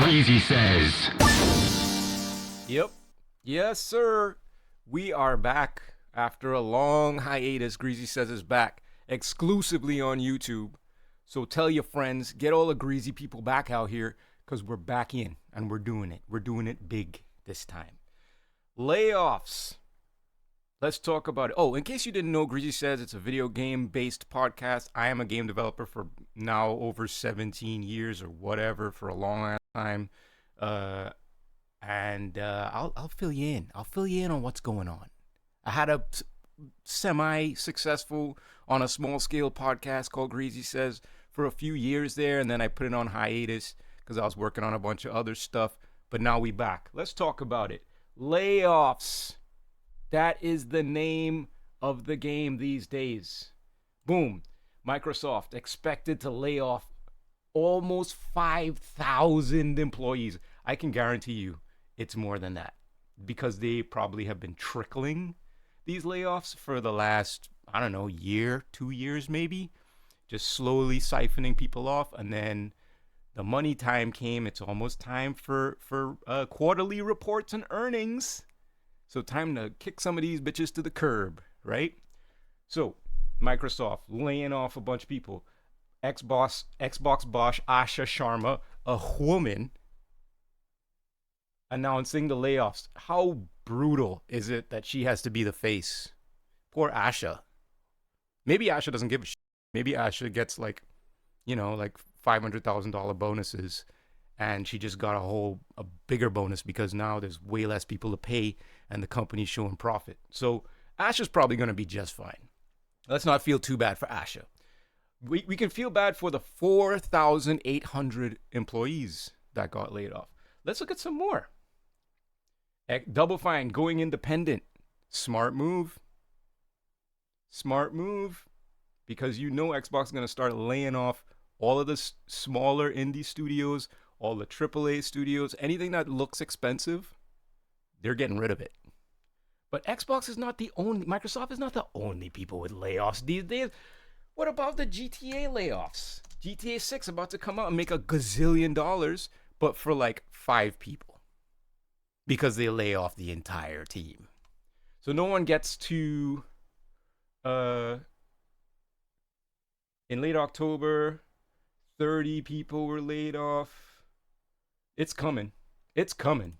GreasySays. Yep. Yes, sir. We are back after a long hiatus. GreasySays is back exclusively on YouTube. So tell your friends, get all the greasy people back out here because we're back in and we're doing it. We're doing it big this time. Layoffs. Let's talk about it. Oh, in case you didn't know, GreasySays, it's a video game based podcast. I am a game developer for now over 17 years or whatever, for a long ass time. I'll fill you in. I'll fill you in on what's going on. I had a semi-successful on a small scale podcast called GreasySays for a few years there, and then I put it on hiatus because I was working on a bunch of other stuff. But now we back. Let's talk about it. Layoffs. That is the name of the game these days. Boom. Microsoft expected to lay off almost 5,000 employees. I can guarantee you it's more than that because they probably have been trickling these layoffs for the last, I don't know, year, 2 years maybe, just slowly siphoning people off. And then the money time came. It's almost time for quarterly reports and earnings. So time to kick some of these bitches to the curb, right? So Microsoft laying off a bunch of people. Xbox boss Asha Sharma, a woman, announcing the layoffs. How brutal is it that she has to be the face? Poor Asha. Maybe Asha doesn't give a shit. Maybe Asha gets like $500,000 bonuses, and she just got a bigger bonus because now there's way less people to pay and the company's showing profit. So Asha's probably going to be just fine. Let's not feel too bad for Asha. We can feel bad for the 4,800 employees that got laid off. Let's look at some more. Double Fine going independent. Smart move. Smart move. Because Xbox is going to start laying off all of the smaller indie studios, all the AAA studios, anything that looks expensive, they're getting rid of it. But Microsoft is not the only people with layoffs these days. What about the GTA layoffs? GTA 6 about to come out and make $1 gazillion, but for like 5 people. Because they lay off the entire team. So no one gets to, in late October, 30 people were laid off. It's coming. It's coming.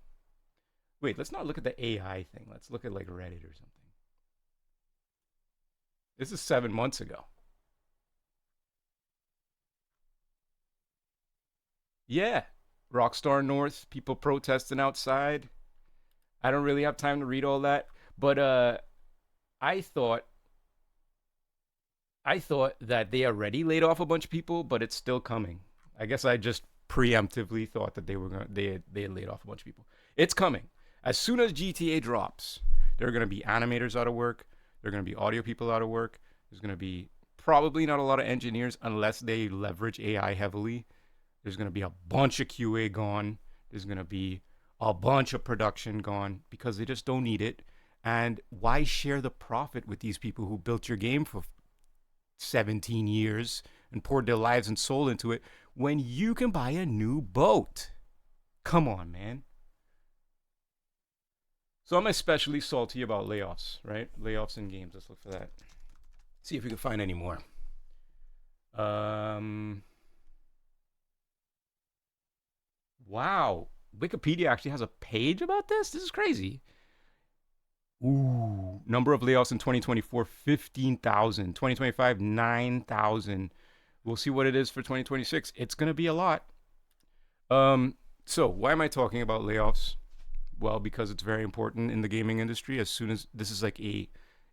Wait, let's not look at the AI thing. Let's look at like Reddit or something. This is 7 months ago. Yeah. Rockstar North, people protesting outside. I don't really have time to read all that. But I thought that they already laid off a bunch of people, but it's still coming. I guess I just preemptively thought that they had laid off a bunch of people. It's coming. As soon as GTA drops, there are going to be animators out of work. There are going to be audio people out of work. There's going to be probably not a lot of engineers unless they leverage AI heavily. There's going to be a bunch of QA gone. There's going to be a bunch of production gone because they just don't need it. And why share the profit with these people who built your game for 17 years and poured their lives and soul into it when you can buy a new boat? Come on, man. So I'm especially salty about layoffs, right? Layoffs in games. Let's look for that. See if we can find any more. Wow. Wikipedia actually has a page about this? This is crazy. Ooh. Number of layoffs in 2024, 15,000. 2025, 9,000. We'll see what it is for 2026. It's going to be a lot. So why am I talking about layoffs? Well, because it's very important in the gaming industry. As soon as this is like a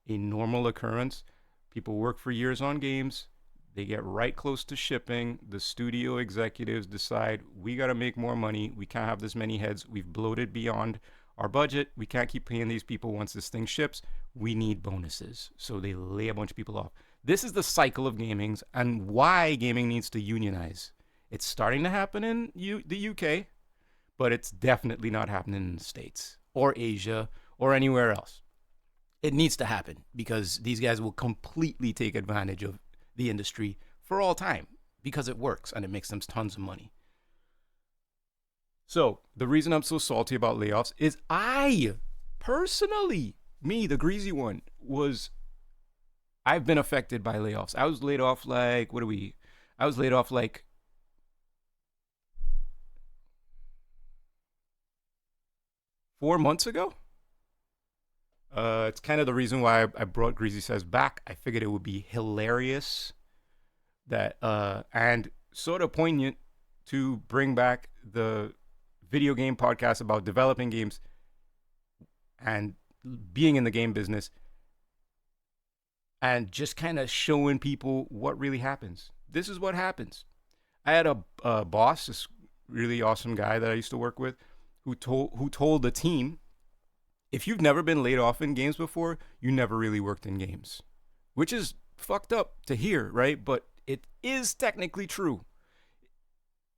normal occurrence, people work for years on games. They get right close to shipping. The studio executives decide, we got to make more money. We can't have this many heads. We've bloated beyond our budget. We can't keep paying these people once this thing ships. We need bonuses. So they lay a bunch of people off. This is the cycle of gaming and why gaming needs to unionize. It's starting to happen in the UK, but it's definitely not happening in the States or Asia or anywhere else. It needs to happen because these guys will completely take advantage of the industry for all time because it works and it makes them tons of money. So the reason I'm so salty about layoffs is I personally, me, the greasy one, I've been affected by layoffs. I was laid off like what are we? I was laid off like 4 months ago. It's kind of the reason why I brought GreasySays back. I figured it would be hilarious that and sort of poignant to bring back the video game podcast about developing games and being in the game business and just kind of showing people what really happens. This is what happens. I had a boss, this really awesome guy that I used to work with, who told the team, if you've never been laid off in games before, you never really worked in games, which is fucked up to hear, right? But it is technically true.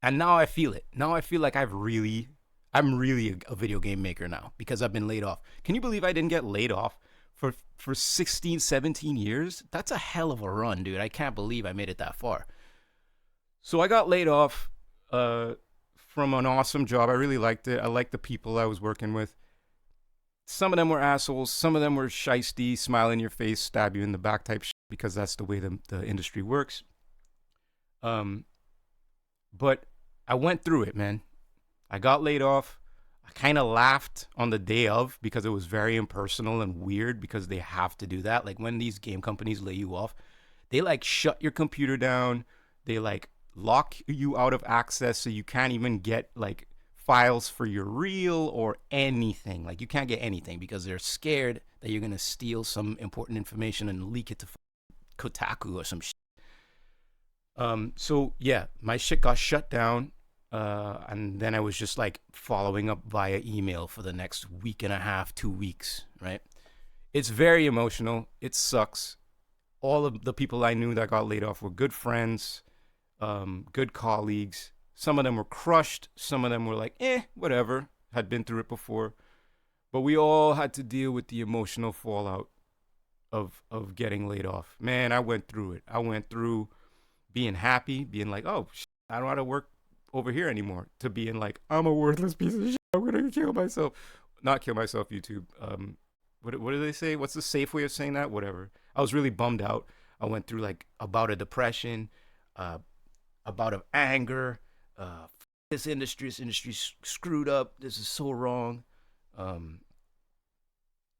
And now I feel it. Now I feel like I'm really a video game maker now because I've been laid off. Can you believe I didn't get laid off for 16, 17 years? That's a hell of a run, dude. I can't believe I made it that far. So I got laid off from an awesome job. I really liked it. I liked the people I was working with. Some of them were assholes. Some of them were shisty, smile in your face, stab you in the back type shit because that's the way the industry works. But I went through it, man. I got laid off. I kind of laughed on the day of because it was very impersonal and weird because they have to do that. Like when these game companies lay you off, they like shut your computer down. They like lock you out of access so you can't even get like files for your reel or anything. Like you can't get anything because they're scared that you're going to steal some important information and leak it to Kotaku or some shit. So yeah, my shit got shut down. And then I was just like following up via email for the next week and a half, 2 weeks, right? It's very emotional. It sucks. All of the people I knew that got laid off were good friends, good colleagues. Some of them were crushed. Some of them were like, whatever, had been through it before. But we all had to deal with the emotional fallout of getting laid off. Man, I went through it. I went through being happy, being like, oh, I don't want to work over here anymore, to being like, I'm a worthless piece of shit. I'm gonna kill myself. Not kill myself, YouTube. What do they say? What's the safe way of saying that? Whatever. I was really bummed out. I went through like a bout of depression, a bout of anger. This industry screwed up. This is so wrong.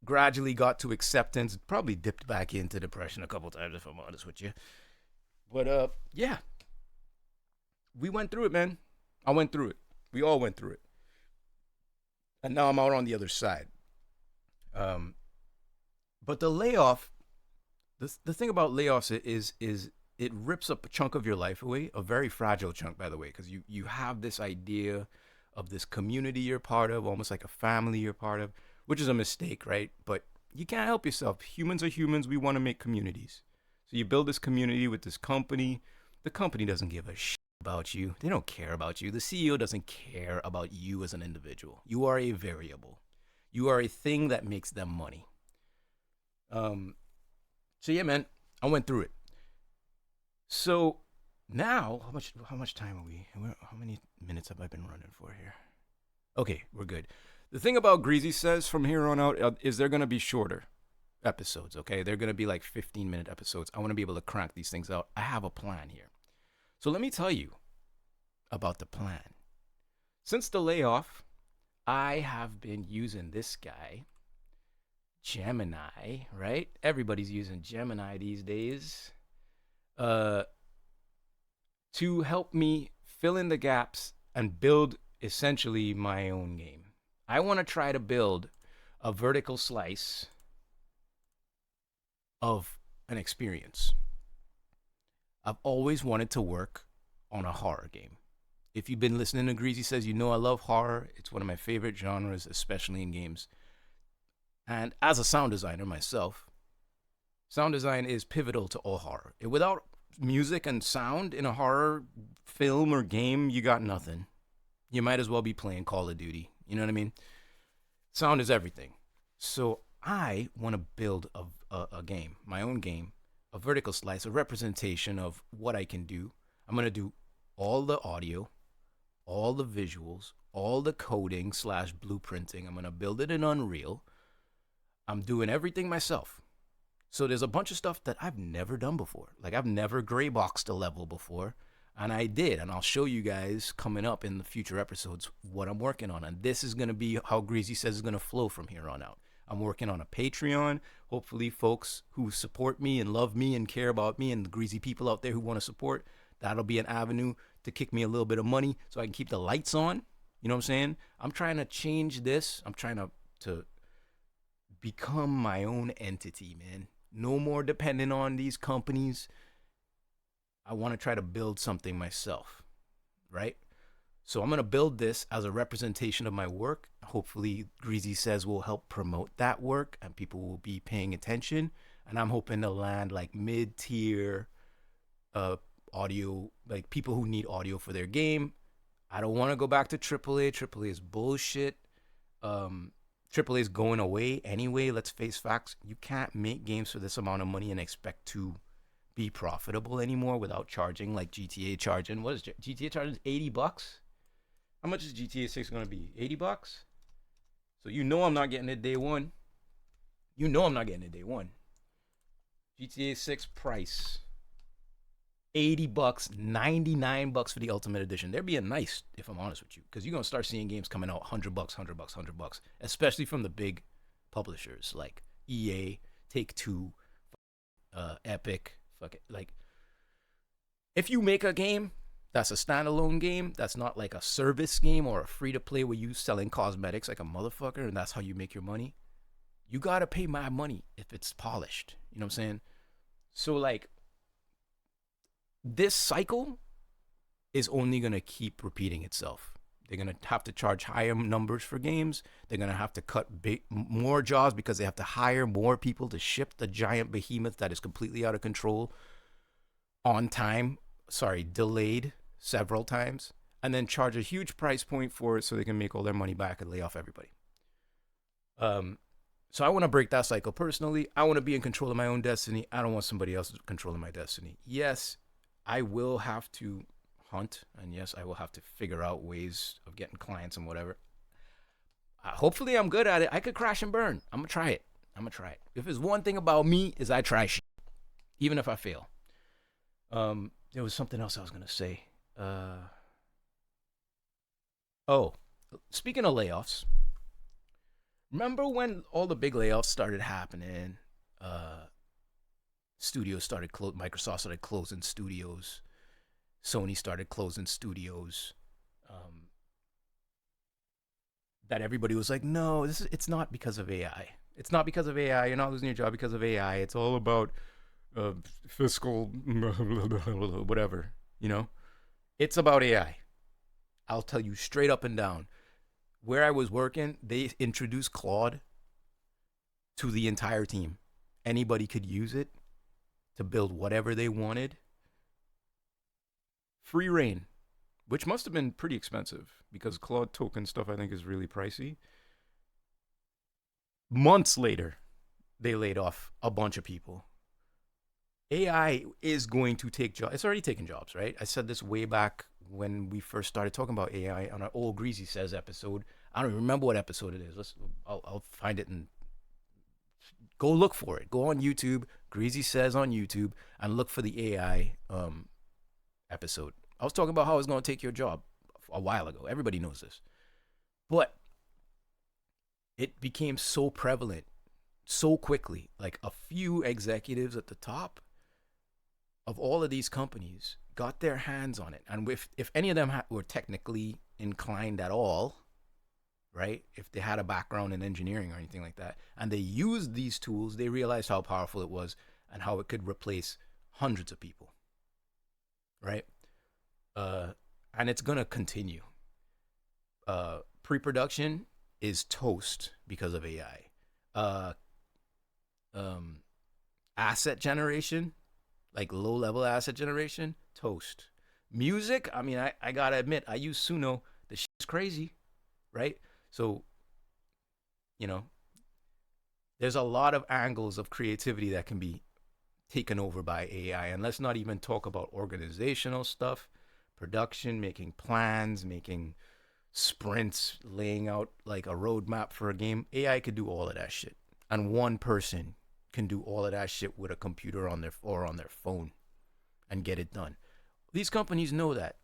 Gradually got to acceptance. Probably dipped back into depression a couple times, if I'm honest with you. But yeah, we went through it, man. I went through it. We all went through it. And now I'm out on the other side. But the layoff, the thing about layoffs is it rips up a chunk of your life away, a very fragile chunk, by the way, because you have this idea of this community you're part of, almost like a family you're part of, which is a mistake, right? But you can't help yourself. Humans are humans. We want to make communities. So you build this community with this company. The company doesn't give a shit about you. They don't care about you. The CEO doesn't care about you as an individual. You are a variable. You are a thing that makes them money. So yeah, man, I went through it. So now, how much time are we? How many minutes have I been running for here? Okay, we're good. The thing about GreasySays from here on out is they're gonna be shorter episodes. Okay, they're gonna be like 15-minute episodes. I want to be able to crank these things out. I have a plan here. So let me tell you about the plan. Since the layoff, I have been using this guy, Gemini, right? Everybody's using Gemini these days. To help me fill in the gaps and build essentially my own game. I want to try to build a vertical slice of an experience. I've always wanted to work on a horror game. If you've been listening to GreasySays, you know I love horror. It's one of my favorite genres, especially in games. And as a sound designer myself, sound design is pivotal to all horror. Without music and sound in a horror film or game, you got nothing. You might as well be playing Call of Duty. You know what I mean? Sound is everything. So I want to build a game, my own game, a vertical slice, a representation of what I can do. I'm going to do all the audio, all the visuals, all the coding slash blueprinting. I'm going to build it in Unreal. I'm doing everything myself. So there's a bunch of stuff that I've never done before. Like I've never gray boxed a level before. And I did. And I'll show you guys coming up in the future episodes what I'm working on. And this is going to be how GreasySays is going to flow from here on out. I'm working on a Patreon. Hopefully, folks who support me and love me and care about me and the greasy people out there who want to support, that'll be an avenue to kick me a little bit of money so I can keep the lights on. You know what I'm saying? I'm trying to change this. I'm trying to become my own entity, man. No more depending on these companies. I want to try to build something myself, right? So I'm going to build this as a representation of my work. Hopefully, GreasySays will help promote that work and people will be paying attention. And I'm hoping to land like mid-tier audio, like people who need audio for their game. I don't want to go back to AAA. AAA is bullshit. AAA is going away anyway. Let's face facts. You can't make games for this amount of money and expect to be profitable anymore without charging like GTA charging. What is GTA charging? $80? How much is GTA 6 going to be? $80? So you know I'm not getting it day one. You know I'm not getting it day one. GTA 6 price. $80, $99 for the Ultimate Edition. They're being nice, if I'm honest with you, because you're going to start seeing games coming out $100, $100, especially from the big publishers like EA, Take-Two, Epic. Fuck it. Like, if you make a game that's a standalone game, that's not like a service game or a free-to-play where you selling cosmetics like a motherfucker and that's how you make your money, you got to pay my money if it's polished. You know what I'm saying? So, like, this cycle is only going to keep repeating itself. They're going to have to charge higher numbers for games. They're going to have to cut more jobs because they have to hire more people to ship the giant behemoth that is completely out of control on time. Delayed several times. And then charge a huge price point for it so they can make all their money back and lay off everybody. So I want to break that cycle personally. I want to be in control of my own destiny. I don't want somebody else controlling my destiny. Yes, I will have to hunt, and yes, I will have to figure out ways of getting clients and whatever. Hopefully, I'm good at it. I could crash and burn. I'm gonna try it. If there's one thing about me, is I try shit, even if I fail. There was something else I was gonna say. Oh, speaking of layoffs, remember when all the big layoffs started happening? Studios started Microsoft started closing studios. Sony started closing studios. That everybody was like, no, it's not because of AI. It's not because of AI. You're not losing your job because of AI. It's all about fiscal whatever, you know? It's about AI. I'll tell you straight up and down. Where I was working, they introduced Claude to the entire team. Anybody could use it to build whatever they wanted. Free reign, which must have been pretty expensive because Claude token stuff I think is really pricey. Months later, they laid off a bunch of people. AI is going to take jobs. It's already taken jobs, right? I said this way back when we first started talking about AI on our old GreasySays episode. I don't even remember what episode it is. I'll find it and go look for it. Go on YouTube, GreasySays on YouTube, and look for the AI episode. I was talking about how it's going to take your job a while ago. Everybody knows this. But it became so prevalent so quickly. Like a few executives at the top of all of these companies got their hands on it. And if any of them were technically inclined at all, right? If they had a background in engineering or anything like that, and they used these tools, they realized how powerful it was and how it could replace hundreds of people, right? And it's going to continue. Pre-production is toast because of AI. Asset generation, like low-level asset generation, toast. Music, I mean, I got to admit, I use Suno. The shit's crazy, right? So, you know, there's a lot of angles of creativity that can be taken over by AI. And let's not even talk about organizational stuff, production, making plans, making sprints, laying out like a roadmap for a game. AI could do all of that shit. And one person can do all of that shit with a computer on their phone and get it done. These companies know that.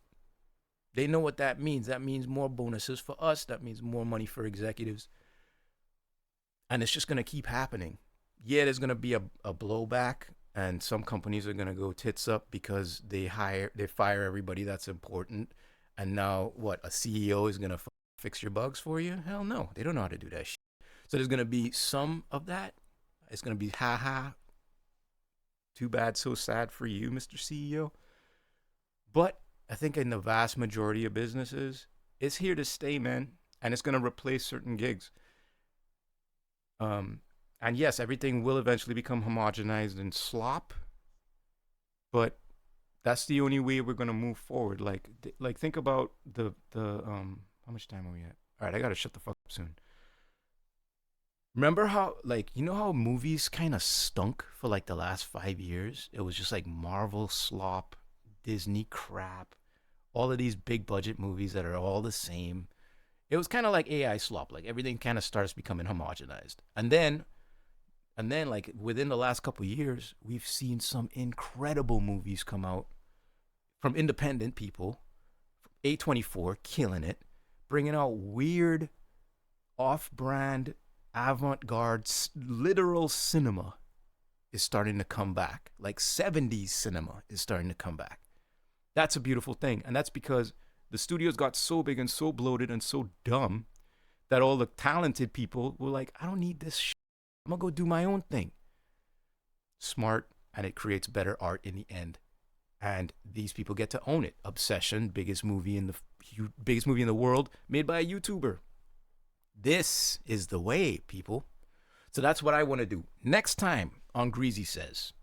They know what that means. That means more bonuses for us. That means more money for executives. And it's just going to keep happening. Yeah, there's going to be a blowback, and some companies are going to go tits up because they fire everybody that's important. And now what? A CEO is going to fix your bugs for you? Hell no. They don't know how to do that shit. So there's going to be some of that. It's going to be haha. Too bad, so sad for you, Mr. CEO. But I think in the vast majority of businesses, it's here to stay, man. And it's going to replace certain gigs. And yes, everything will eventually become homogenized and slop. But that's the only way we're going to move forward. Like think about the how much time are we at? All right, I got to shut the fuck up soon. Remember how, like, you know how movies kind of stunk for like the last 5 years? It was just like Marvel slop, Disney crap, all of these big budget movies that are all the same. It was kind of like AI slop. Like everything kind of starts becoming homogenized. And then like within the last couple of years, we've seen some incredible movies come out from independent people. A24 killing it, bringing out weird off-brand avant-garde literal cinema is starting to come back. Like 70s cinema is starting to come back. That's a beautiful thing. And that's because the studios got so big and so bloated and so dumb that all the talented people were like, I don't need this shit. I'm going to go do my own thing. Smart, and it creates better art in the end. And these people get to own it. Obsession, biggest movie in the world, made by a YouTuber. This is the way, people. So that's what I want to do. Next time on GreasySays,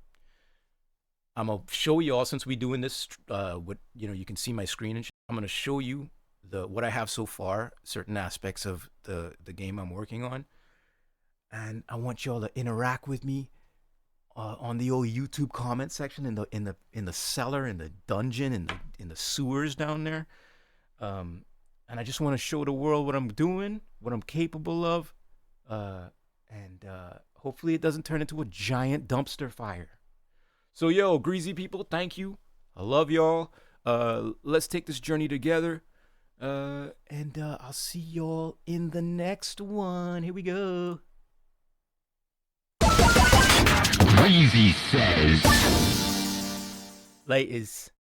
I'm going to show you all, since we're doing this, you can see my screen and shit. I'm going to show you what I have so far, certain aspects of the game I'm working on. And I want y'all to interact with me on the old YouTube comment section, in the cellar, in the dungeon, in the sewers down there. And I just want to show the world what I'm doing, what I'm capable of, and hopefully it doesn't turn into a giant dumpster fire. So, yo, Greasy people, thank you. I love y'all. Let's take this journey together. And I'll see y'all in the next one. Here we go. GreasySays. Laters.